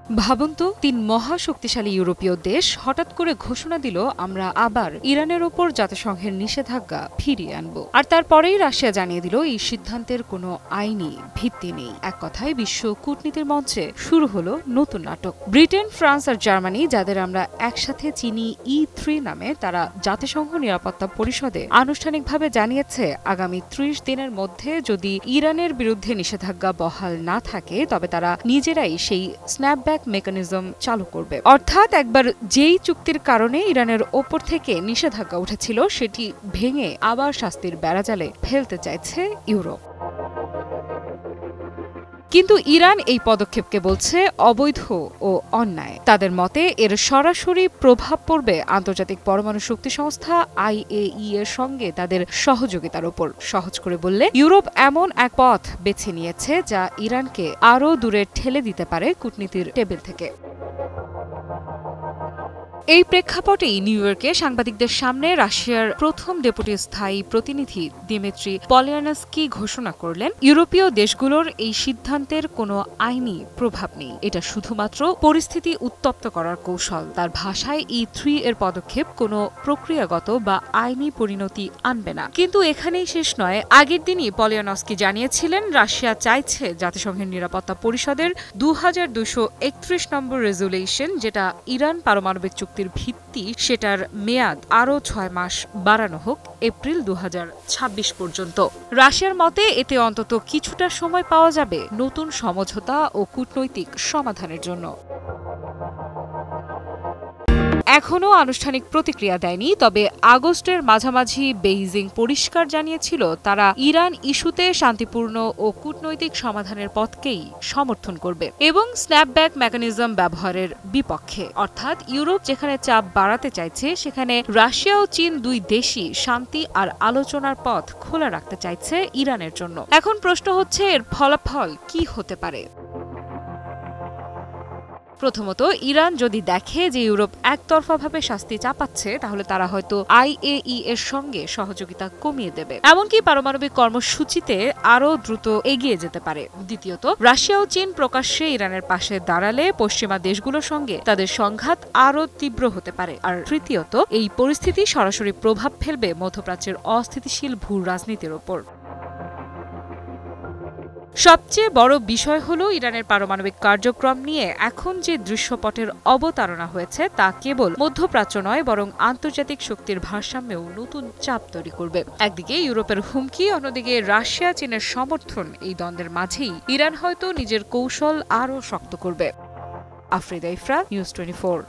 ভাবুন তো, ৩ মহাশক্তিশালী ইউরোপীয় দেশ হঠাৎ করে ঘোষণা দিল আমরা আবার ইরানের ওপর জাতিসংঘের নিষেধাজ্ঞা ফিরিয়ে আনব। আর তারপরেই রাশিয়া জানিয়ে দিল এই সিদ্ধান্তের কোনো আইনি ভিত্তি নেই। এক কথায় বিশ্ব কূটনীতির মঞ্চে শুরু হলো নতুন নাটক। ব্রিটেন, ফ্রান্স আর জার্মানি, যাদের আমরা একসাথে চিনি E3 নামে, তারা জাতিসংঘ নিরাপত্তা পরিষদে আনুষ্ঠানিকভাবে জানিয়েছে আগামী ৩০ দিনের মধ্যে যদি ইরানের বিরুদ্ধে নিষেধাজ্ঞা বহাল না থাকে তবে তারা নিজেরাই সেই স্ন্যাপব্যাক মেকানিজম চালু করবে। অর্থাৎ একবার যেই চুক্তির কারণে ইরানের ওপর থেকে নিষেধাজ্ঞা উঠেছিল সেটি ভেঙে আবার শাস্তির বেড়াজালে ফেলতে চাইছে ইউরোপ। কিন্তু ইরান এই পদক্ষেপকে বলছে অবৈধ ও অন্যায়। তাদের মতে এর সরাসরি প্রভাব পড়বে আন্তর্জাতিক পরমাণু শক্তি সংস্থা IAEA এর সঙ্গে তাদের সহযোগিতার উপর। সহজ করে বললে, ইউরোপ এমন এক পথ বেছে নিয়েছে যা ইরানকে আরও দূরে ঠেলে দিতে পারে কূটনীতির টেবিল থেকে। এই প্রেক্ষাপটেই নিউ ইয়র্কে সাংবাদিকদের সামনে রাশিয়ার প্রথম ডেপুটি স্থায়ী প্রতিনিধি দিমিত্রি পলিয়ানস্কি ঘোষণা করলেন, ইউরোপীয় দেশগুলোর এই সিদ্ধান্তের কোনো আইনি প্রভাব নেই। এটা শুধুমাত্র পরিস্থিতি উত্তপ্ত করার কৌশল। তার ভাষায় E3 এর পদক্ষেপ কোনো প্রক্রিয়াগত বা আইনি পরিণতি আনবে না। কিন্তু এখানেই শেষ নয়। আগের দিনই পলিয়ানস্কি জানিয়েছিলেন রাশিয়া চাইছে জাতিসংঘের নিরাপত্তা পরিষদের 2231 নম্বর রেজুলেশন, যেটা ইরান পারমাণবিক চুক্তির ভিত্তি, সেটার মেয়াদ আরও 6 মাস বাড়ানো হোক এপ্রিল 2026 পর্যন্ত। রাশিয়ার মতে এতে অন্তত কিছুটা সময় পাওয়া যাবে নতুন সমঝোতা ও কূটনৈতিক সমাধানের জন্য। এখনও আনুষ্ঠানিক প্রতিক্রিয়া দেয়নি, তবে আগস্টের মাঝামাঝি বেইজিং পরিষ্কার জানিয়েছিল তারা ইরান ইস্যুতে শান্তিপূর্ণ ও কূটনৈতিক সমাধানের পথকেই সমর্থন করবে এবং স্ন্যাপব্যাক মেকানিজম ব্যবহারের বিপক্ষে। অর্থাৎ ইউরোপ যেখানে চাপ বাড়াতে চাইছে সেখানে রাশিয়া ও চীন দুই দেশই শান্তি আর আলোচনার পথ খোলা রাখতে চাইছে ইরানের জন্য। এখন প্রশ্ন হচ্ছে, এর ফলাফল কি হতে পারে? প্রথমত, ইরান যদি দেখে যে ইউরোপ একতরফাভাবে শাস্তি চাপাচ্ছে, তাহলে তারা হয়তো IAEA এর সঙ্গে সহযোগিতা কমিয়ে দেবে, এমনকি পারমাণবিক কর্মসূচিতে আরও দ্রুত এগিয়ে যেতে পারে। দ্বিতীয়ত, রাশিয়া ও চীন প্রকাশ্যে ইরানের পাশে দাঁড়ালে পশ্চিমা দেশগুলোর সঙ্গে তাদের সংঘাত আরও তীব্র হতে পারে। আর তৃতীয়ত, এই পরিস্থিতি সরাসরি প্রভাব ফেলবে মধ্যপ্রাচ্যের অস্থিতিশীল ভূ রাজনীতির ওপর। সবচেয়ে বড় বিষয় হলো, ইরানের পারমাণবিক কার্যক্রম নিয়ে এখন যে দৃশ্যপটের অবতারণা হয়েছে তা কেবল মধ্যপ্রাচ্য নয়, বরং আন্তর্জাতিক শক্তির ভারসাম্যেও নতুন চাপ তৈরি করবে। একদিকে ইউরোপের হুমকি, অন্যদিকে রাশিয়া চীনের সমর্থন। এই দ্বন্দ্বের মাঝেই ইরান হয়তো নিজের কৌশল আরও শক্ত করবে। আফরিদা ইফরা, নিউজ 24।